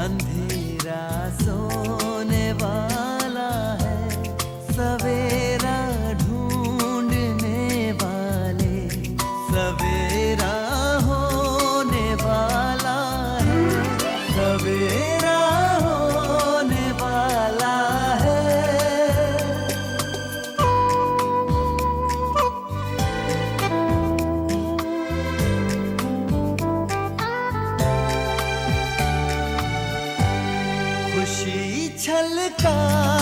अंधेरा सोने वाला है, सवेरा ढूंढने वाले, सवेरा होने वाला है, सवेरा होने वाला है। खुशी छलकाएंगी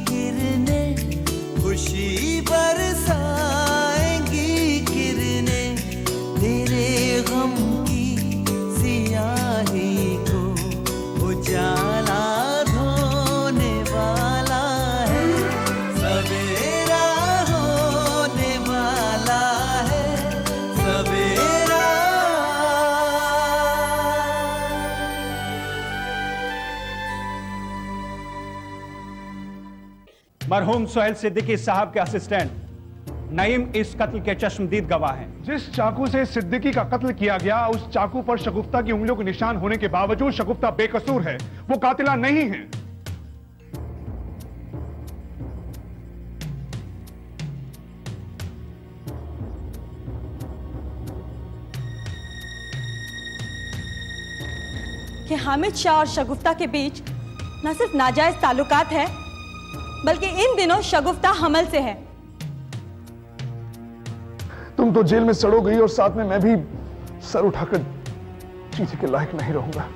किरणें, खुशी बरसाएंगी किरणें, तेरे गम की सियाही को उजाला धोने वाला है, सवेरा होने वाला है, सवेरा। मरहूम सोहेल सिद्दीकी साहब के असिस्टेंट नईम इस कत्ल के चश्मदीद गवाह हैं। जिस चाकू से सिद्दीकी का कत्ल किया गया, उस चाकू पर शगुफ्ता की उंगलियों के निशान होने के बावजूद शगुफ्ता बेकसूर है, वो कातिला नहीं है। कि हामिद शाह और शगुफ्ता के बीच न सिर्फ नाजायज ताल्लुकात है, बल्कि इन दिनों शगुफ्ता हमल से है। तुम तो जेल में सड़ो गई और साथ में मैं भी सर उठाकर जीने के लायक नहीं रहूंगा।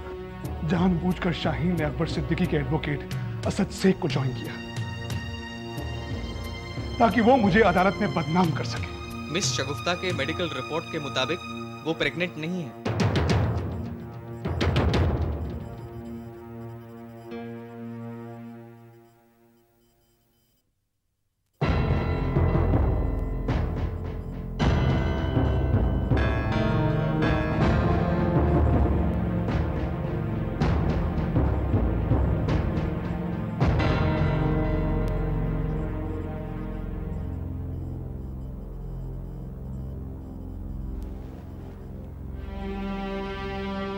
जानबूझकर शाहीन ने अकबर सिद्दीकी के एडवोकेट असद शेख को ज्वाइन किया ताकि वो मुझे अदालत में बदनाम कर सके। मिस शगुफ्ता के मेडिकल रिपोर्ट के मुताबिक वो प्रेग्नेंट नहीं है।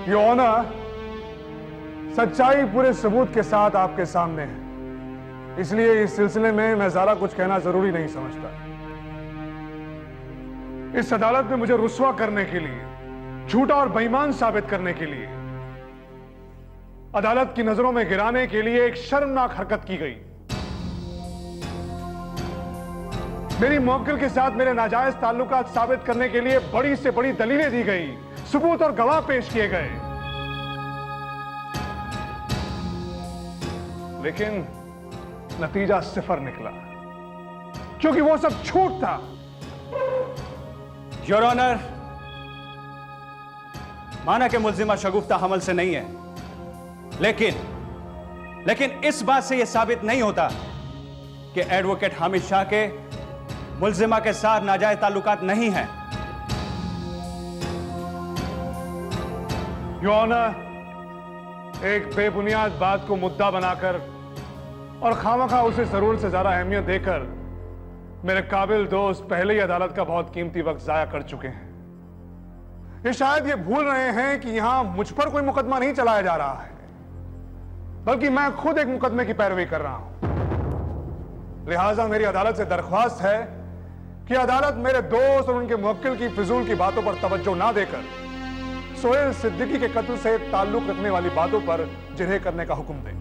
योर ऑनर, सच्चाई पूरे सबूत के साथ आपके सामने है, इसलिए इस सिलसिले में मैं ज्यादा कुछ कहना जरूरी नहीं समझता। इस अदालत में मुझे रुस्वा करने के लिए, झूठा और बेईमान साबित करने के लिए, अदालत की नजरों में गिराने के लिए एक शर्मनाक हरकत की गई। मेरी मौकिल के साथ मेरे नाजायज ताल्लुकात साबित करने के लिए बड़ी से बड़ी दलीलें दी गई, सबूत और गवाह पेश किए गए, लेकिन नतीजा सिफर निकला, क्योंकि वो सब झूठ था। योर ऑनर, माना कि मुल्जिमा शगुफ्ता हमल से नहीं है, लेकिन इस बात से यह साबित नहीं होता कि एडवोकेट हामिद शाह के मुल्जिमा के साथ नाजायज ताल्लुकात नहीं हैं। योर ऑनर, एक बेबुनियाद बात को मुद्दा बनाकर और खामखा उसे जरूरत से ज्यादा अहमियत देकर मेरे काबिल दोस्त पहले ही अदालत का बहुत कीमती वक्त जाया कर चुके हैं। ये शायद ये भूल रहे हैं कि यहां मुझ पर कोई मुकदमा नहीं चलाया जा रहा है, बल्कि मैं खुद एक मुकदमे की पैरवी कर रहा हूं। लिहाजा मेरी अदालत से दरख्वास्त है कि अदालत मेरे दोस्त और उनके मुवक्किल की फिजूल की बातों पर तवज्जो ना देकर सोहेल सिद्दीकी के कत्ल से ताल्लुक रखने वाली बातों पर जिरह करने का हुक्म दे।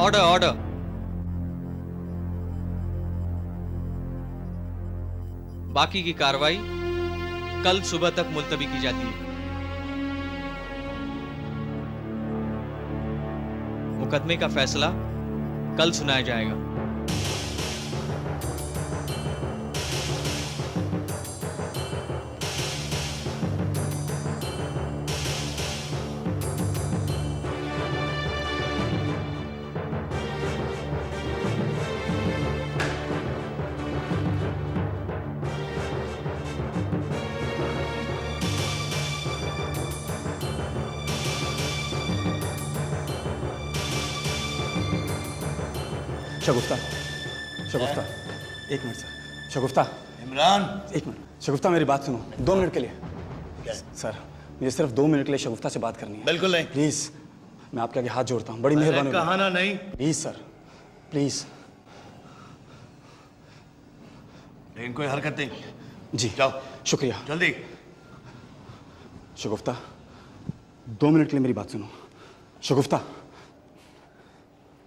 Order order. बाकी की कार्रवाई कल सुबह तक मुलतवी की जाती है। मुकदमे का फैसला कल सुनाया जाएगा। शगुफ्ता, शगुफ्ता, एक मिनट सर। शगुफ्ता, इमरान, एक मिनट। शगुफ्ता मेरी बात सुनो, 2 मिनट के लिए। सर मुझे सिर्फ 2 मिनट के लिए शगुफ्ता से बात करनी है। बिल्कुल नहीं। प्लीज, मैं आपके आगे हाथ जोड़ता हूँ, बड़ी मेहरबानी होगी। कहा ना नहीं। Please sir, please. लेकिन कोई हरकत नहीं। जी जाओ, शुक्रिया। जल्दी। शगुफ्ता, 2 मिनट के लिए मेरी बात सुनो। शगुफ्ता,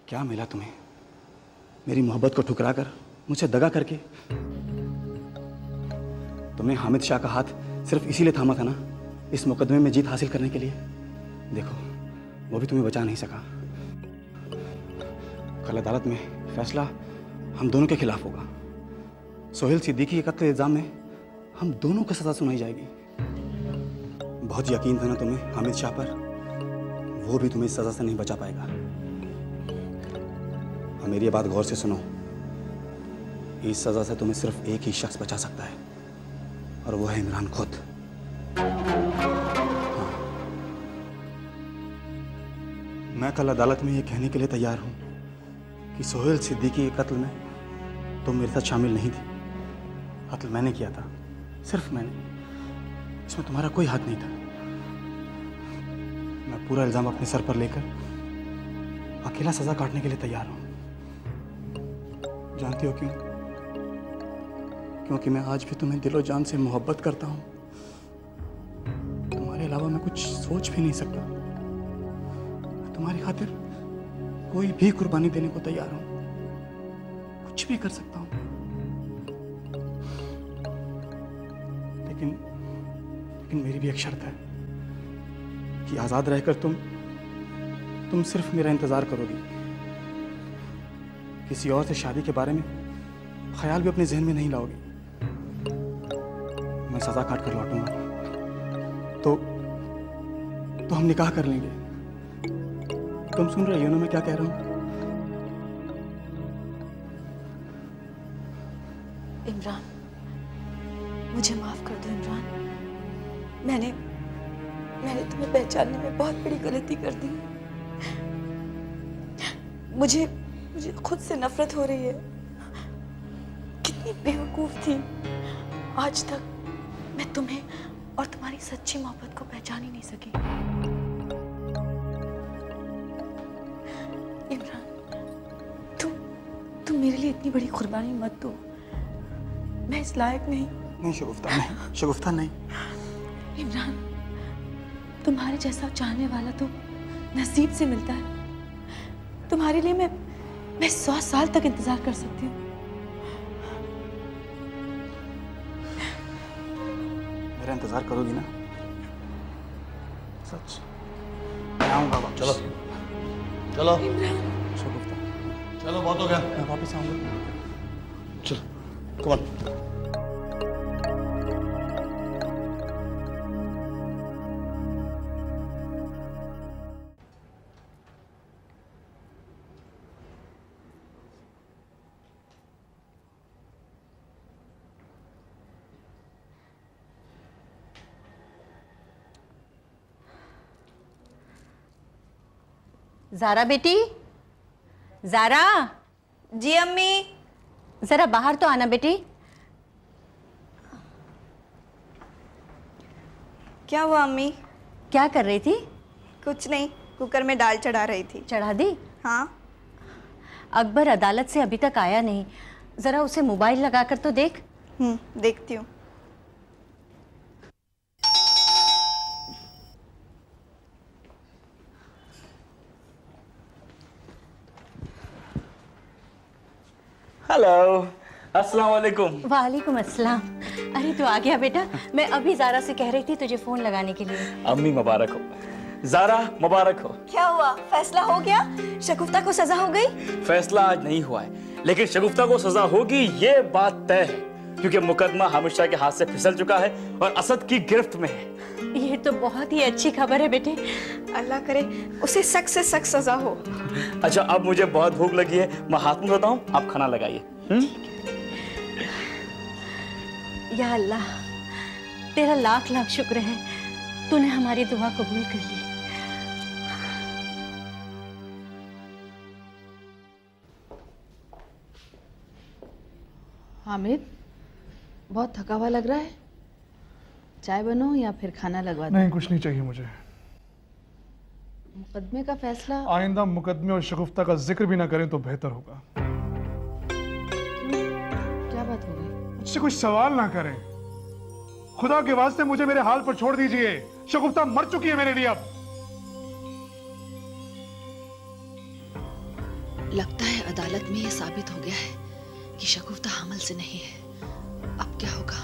क्या मिला तुम्हें? मेरी मोहब्बत को ठुकरा कर, मुझसे दगा करके? तुमने हामिद शाह का हाथ सिर्फ इसीलिए थामा था ना, इस मुकदमे में जीत हासिल करने के लिए? देखो, वो भी तुम्हें बचा नहीं सका। कल अदालत में फैसला हम दोनों के खिलाफ होगा। सोहेल सिद्दीकी के कत्ल इल्जाम में हम दोनों को सजा सुनाई जाएगी। बहुत यकीन था ना तुम्हें हामिद शाह पर, वो भी तुम्हें इस सजा से नहीं बचा पाएगा। और मेरी ये बात गौर से सुनो, इस सजा से तुम्हें सिर्फ एक ही शख्स बचा सकता है, और वो है इमरान खुद। हाँ। मैं कल अदालत में ये कहने के लिए तैयार हूं कि सोहेल सिद्दीकी के कत्ल में तुम मेरे साथ शामिल नहीं थी। कत्ल मैंने किया था, सिर्फ मैंने। इसमें तुम्हारा कोई हाथ नहीं था। मैं पूरा इल्जाम अपने सर पर लेकर अकेला सजा काटने के लिए तैयार हूं। जानती हो क्यों? क्योंकि मैं आज भी तुम्हें दिलो जान से मोहब्बत करता हूं। तुम्हारे अलावा मैं कुछ सोच भी नहीं सकता। मैं तुम्हारी खातिर कोई भी कुर्बानी देने को तैयार हूं, कुछ भी कर सकता हूं। लेकिन मेरी भी एक शर्त है कि आजाद रहकर तुम सिर्फ मेरा इंतजार करोगी। किसी और से शादी के बारे में ख्याल भी अपने जहन में नहीं लाओगी। मैं सजा काट कर लौटूंगा तो हम निकाह कर लेंगे। तुम सुन रही हो ना मैं क्या कह रहा हूं? इमरान, मुझे माफ कर दो इमरान। मैंने तुम्हें पहचानने में बहुत बड़ी गलती कर दी। मुझे खुद से नफरत हो रही है। कितनी बेवकूफ थी। आज तक मैं तुम्हें और तुम्हारी सच्ची मोहब्बत को पहचान ही नहीं सकी। इमरान, तुम मेरे लिए इतनी बड़ी कुर्बानी मत दो। मैं इस लायक नहीं। शगुफ्ता नहीं, शगुफ्ता नहीं। इमरान, तुम्हारे जैसा चाहने वाला तो नसीब से मिलता है। तुम्हारे लिए मैं 100 साल तक इंतजार कर सकती हूँ। मेरा इंतजार करोगी ना? सच? मैं आऊंगा वापस। चलो चलो शगुफ्ता, चलो, बहुत हो गया। मैं वापस आऊंगा। चलो, कम ऑन। ज़ारा बेटी, ज़ारा। जी अम्मी। जरा बाहर तो आना बेटी। क्या हुआ अम्मी? क्या कर रही थी? कुछ नहीं, कुकर में दाल चढ़ा रही थी। चढ़ा दी? हाँ। अकबर अदालत से अभी तक आया नहीं, जरा उसे मोबाइल लगाकर तो देख। देखती हूँ। हेलो, अस्सलाम वालेकुम। वालेकुम अस्सलाम। अरे तू आ गया बेटा। मैं अभी ज़ारा से कह रही थी तुझे फ़ोन लगाने के लिए। अम्मी मुबारक हो, ज़ारा मुबारक हो। क्या हुआ? फैसला हो गया? शगुफ्ता को सजा हो गई? फैसला आज नहीं हुआ है, लेकिन शगुफ्ता को सजा होगी ये बात तय है, क्योंकि मुकदमा हामिद शाह के हाथ से फिसल चुका है और असद की गिरफ्त में है। ये तो बहुत ही अच्छी खबर है बेटे। अल्लाह करे उसे सख्त से सख्त सजा हो। अच्छा, अब मुझे बहुत भूख लगी है, मैं हाथ मुंह धोता हूँ, आप खाना लगाइए। या अल्लाह, तेरा लाख लाख शुक्र है, तूने हमारी दुआ कबूल कर ली। हामिद, बहुत थका हुआ लग रहा है। चाय बनाऊं या फिर खाना लगवा दूं? नहीं, कुछ नहीं चाहिए मुझे। मुकदमे का फैसला? आइंदा मुकदमे और शगुफ्ता का जिक्र भी ना करें तो बेहतर होगा। क्या बात हो गई? मुझसे कुछ सवाल ना करें। खुदा के वास्ते मुझे मेरे हाल पर छोड़ दीजिए। शगुफ्ता मर चुकी है मेरे लिए अब। लगता है अदालत में यह साबित हो गया है कि शगुफ्ता हमल से नहीं है। अब क्या होगा?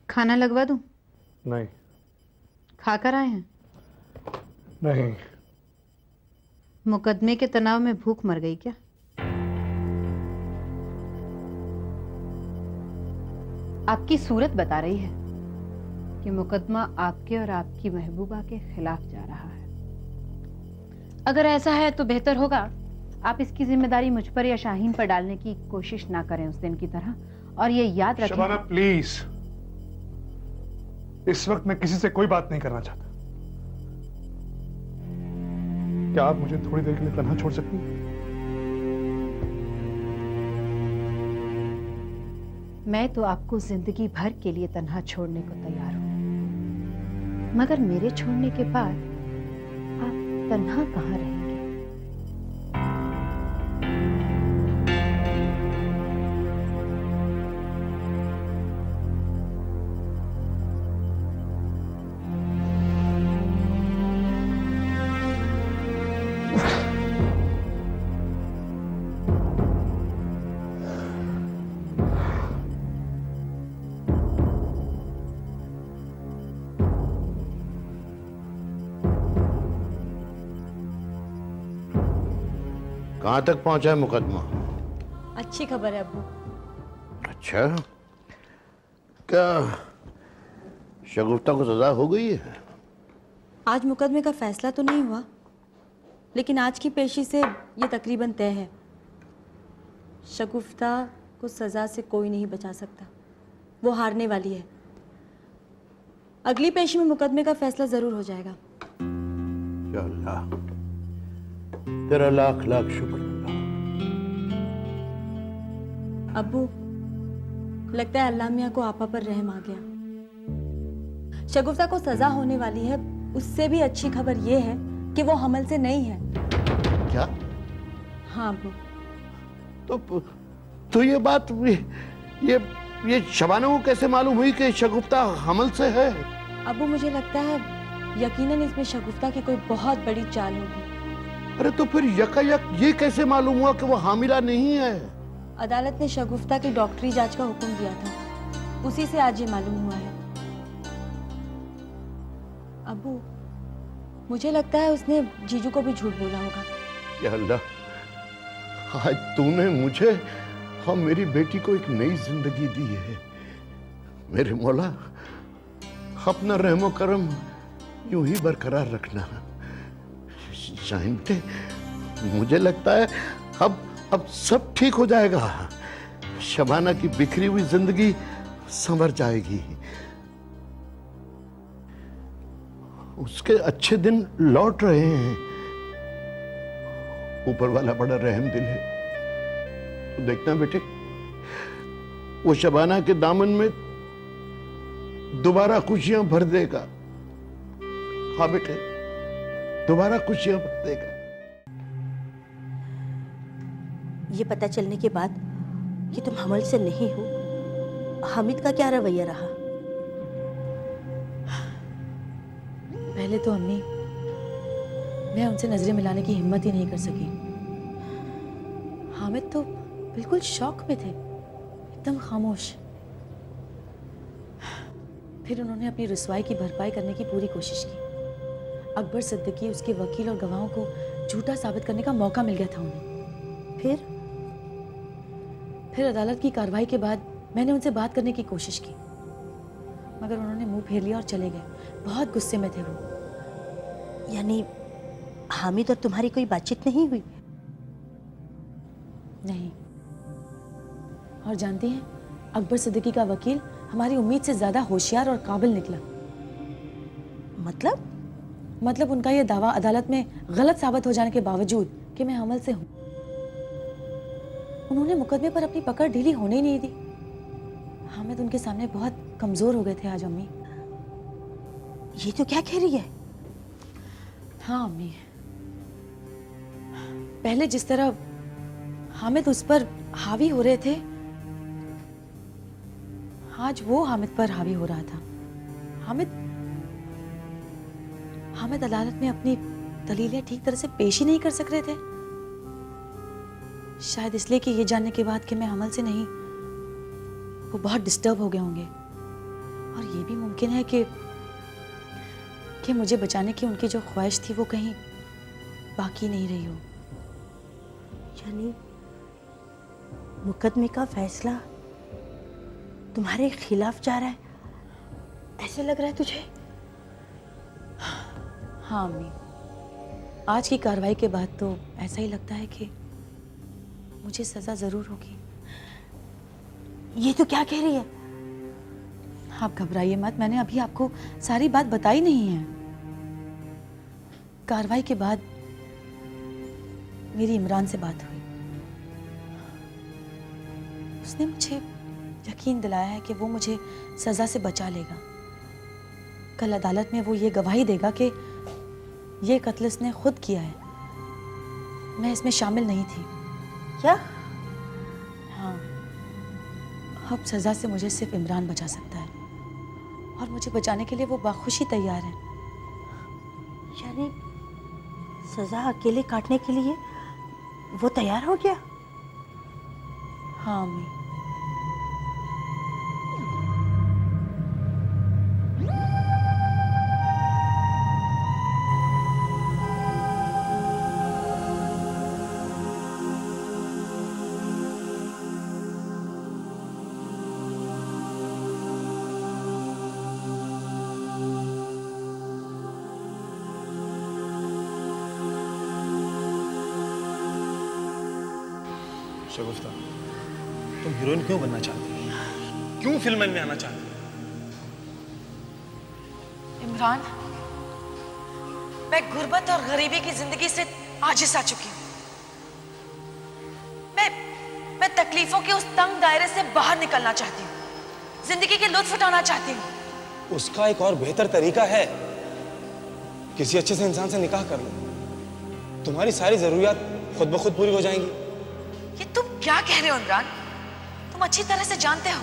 खाना लगवा दूं? नहीं। खाकर आए हैं? नहीं। मुकदमे के तनाव में भूख मर गई क्या? आपकी सूरत बता रही है कि मुकदमा आपके और आपकी महबूबा के खिलाफ जा रहा है। अगर ऐसा है तो बेहतर होगा आप इसकी जिम्मेदारी मुझ पर या शाहीन पर डालने की कोशिश ना करें उस दिन की तरह, और ये याद रखें। शबाना प्लीज, इस वक्त मैं किसी से कोई बात नहीं करना चाहता। क्या आप मुझे थोड़ी देर के लिए तन्हा छोड़ सकती हैं? मैं तो आपको जिंदगी भर के लिए तन्हा छोड़ने को तैयार हूं, मगर मेरे छोड़ने के बाद आप तन्हा कहां रहेंगे? कहाँ तक पहुंचा है मुकदमा? अच्छी खबर है अब्बू। अच्छा, क्या शगुफ्ता को सजा हो गई है? आज मुकदमे का फैसला तो नहीं हुआ, लेकिन आज की पेशी से ये तकरीबन तय है। शगुफ्ता को सज़ा से कोई नहीं बचा सकता, वो हारने वाली है। अगली पेशी में मुकदमे का फैसला ज़रूर हो जाएगा। या अल्लाह, तेरा लाख लाख शुक्र। अब्बू, लगता है अल्लाह मियाँ को आपा पर रहम आ गया। शगुफ्ता को सजा होने वाली है। उससे भी अच्छी खबर ये है कि वो हमल से नहीं है। क्या? हाँ अब्बू। तो ये बात ये शबाना को कैसे मालूम हुई कि शगुफ्ता हमल से है? अब्बू, मुझे लगता है यकीनन इसमें शगुफ्ता की कोई बहुत बड़ी चाल होगी। अरे तो फिर यकायक ये कैसे मालूम हुआ कि वो हामिला नहीं है? अदालत ने शगुफ्ता की डॉक्टरी जांच का हुक्म दिया था, उसी से आज ये मालूम हुआ है। अब्बू, मुझे लगता है उसने जीजू को भी झूठ बोला होगा। या अल्लाह, आज तूने मुझे और मेरी बेटी को एक नई जिंदगी दी है। मेरे मौला, अपना रहमो करम यूं ही बरकरार रखना। शाहीन बेटे, मुझे लगता है अब सब ठीक हो जाएगा। शबाना की बिखरी हुई जिंदगी संवर जाएगी। उसके अच्छे दिन लौट रहे हैं। ऊपर वाला बड़ा रहम दिल है। तो देखना बेटे, वो शबाना के दामन में दोबारा खुशियां भर देगा। हाँ बेटे, दोबारा खुशियां भर देगा। ये पता चलने के बाद कि तुम हमल से नहीं हो, हामिद का क्या रवैया रहा? पहले तो अम्मी, मैं उनसे नजरें मिलाने की हिम्मत ही नहीं कर सकी। हामिद तो बिल्कुल शौक में थे, एकदम खामोश। फिर उन्होंने अपनी रुसवाई की भरपाई करने की पूरी कोशिश की। अकबर सिद्दीकी, उसके वकील और गवाहों को झूठा साबित करने का मौका मिल गया था उन्हें। फिर अदालत की कार्रवाई के बाद मैंने उनसे बात करने की कोशिश की, मगर उन्होंने मुंह फेर लिया और चले गए। बहुत गुस्से में थे वो। यानी हामिद और तुम्हारी कोई बातचीत नहीं हुई? नहीं। और जानती हैं, अकबर सिद्दीकी का वकील हमारी उम्मीद से ज्यादा होशियार और काबिल निकला। मतलब उनका यह दावा अदालत में गलत साबित हो जाने के बावजूद कि मैं हमल से हूं, उन्होंने मुकदमे पर अपनी पकड़ ढीली होने ही नहीं दी। हामिद उनके सामने बहुत कमजोर हो गए थे आज अम्मी। ये तो क्या कह रही है? हाँ अम्मी, पहले जिस तरह हामिद उस पर हावी हो रहे थे, आज वो हामिद पर हावी हो रहा था। हामिद अदालत में अपनी दलीलें ठीक तरह से पेश ही नहीं कर सक रहे थे। शायद इसलिए कि ये जानने के बाद कि मैं हमल से नहीं, वो बहुत डिस्टर्ब हो गए होंगे। और ये भी मुमकिन है कि मुझे बचाने की उनकी जो ख्वाहिश थी वो कहीं बाकी नहीं रही हो। यानी मुकदमे का फैसला तुम्हारे खिलाफ जा रहा है, ऐसे लग रहा है तुझे? हाँ अम्मी, आज की कार्रवाई के बाद तो ऐसा ही लगता है कि मुझे सजा जरूर होगी। ये तो क्या कह रही है? आप घबराइए मत, मैंने अभी आपको सारी बात बताई नहीं है। कार्रवाई के बाद मेरी इमरान से बात हुई। उसने मुझे यकीन दिलाया है कि वो मुझे सजा से बचा लेगा। कल अदालत में वो ये गवाही देगा कि ये कत्ल इसने खुद किया है, मैं इसमें शामिल नहीं थी। क्या? हाँ, अब सजा से मुझे सिर्फ इमरान बचा सकता है, और मुझे बचाने के लिए वो बाखुशी तैयार है। यानी सजा अकेले काटने के लिए वो तैयार हो गया? हाँ अम्मी। शगुफ्ता, तुम हीरोइन क्यों बनना चाहती हो? क्यों फिल्म में आना चाहती हो? इमरान, मैं गुर्बत और गरीबी की जिंदगी से आजिज आ चुकी हूँ। मैं तकलीफों के उस तंग दायरे से बाहर निकलना चाहती हूँ, जिंदगी के लुत्फ उठाना चाहती हूँ। उसका एक और बेहतर तरीका है, किसी अच्छे से इंसान से निकाह कर लो, तुम्हारी सारी जरूरियात खुद ब खुद पूरी हो जाएंगी। ये तुम क्या कह रहे हो इमरान? तुम अच्छी तरह से जानते हो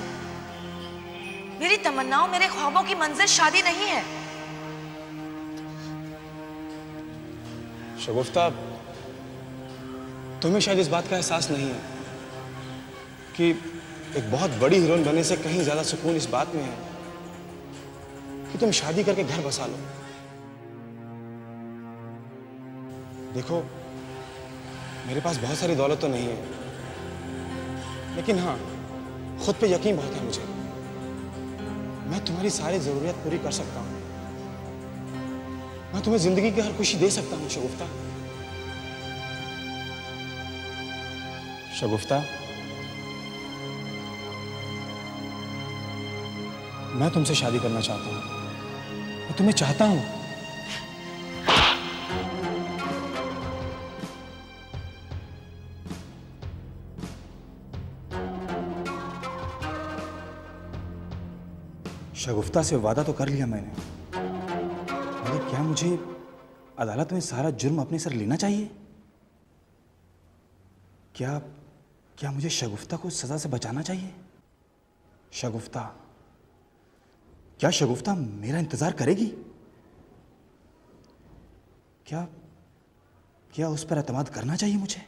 मेरी तमन्नाओं, मेरे ख्वाबों की मंजिल शादी नहीं है। शगुफ्ता, तुम्हें शायद इस बात का एहसास नहीं है कि एक बहुत बड़ी हीरोइन बनने से कहीं ज्यादा सुकून इस बात में है कि तुम शादी करके घर बसा लो। देखो, मेरे पास बहुत सारी दौलत तो नहीं है, लेकिन हाँ, खुद पे यकीन बहुत है मुझे। मैं तुम्हारी सारी जरूरियात पूरी कर सकता हूं। मैं तुम्हें जिंदगी की हर खुशी दे सकता हूं शगुफ्ता। शगुफ्ता, मैं तुमसे शादी करना चाहता हूं। मैं तुम्हें चाहता हूं। शगुफ्ता से वादा तो कर लिया मैंने, मगर क्या मुझे अदालत में सारा जुर्म अपने सर लेना चाहिए? क्या मुझे शगुफ्ता को सजा से बचाना चाहिए? शगुफ्ता, क्या शगुफ्ता मेरा इंतजार करेगी? क्या उस पर एतमाद करना चाहिए मुझे?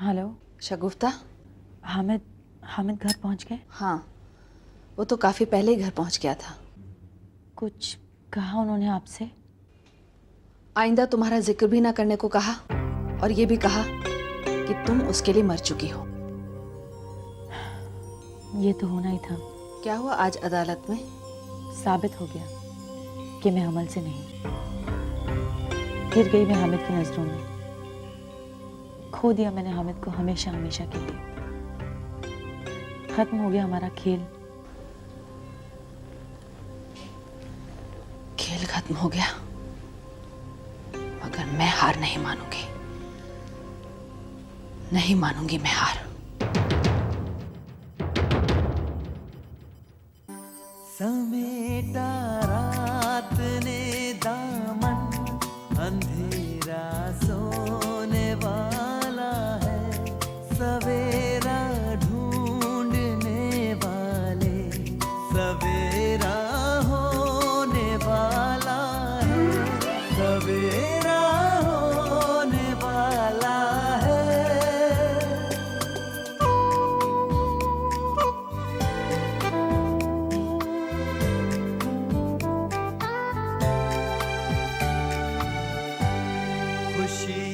हेलो। शगुफ्ता। हामिद हामिद घर पहुंच गए? हाँ, वो तो काफी पहले ही घर पहुंच गया था। कुछ कहा उन्होंने आपसे? आइंदा तुम्हारा जिक्र भी ना करने को कहा और ये भी कहा कि तुम उसके लिए मर चुकी हो। ये तो होना ही था। क्या हुआ आज अदालत में? साबित हो गया कि मैं अमल से नहीं। गिर गई मैं हामिद की नजरों में। खो दिया मैंने हामिद को हमेशा हमेशा के लिए। खत्म हो गया हमारा खेल। खेल खत्म हो गया, मगर मैं हार नहीं मानूंगी। नहीं मानूंगी मैं हार। समेटा रात ने दामन, अंधेरा सोने वाला है, सवेरा ढूंढने वाले, सवेरा होने वाला है, सवेरा होने वाला है। खुशी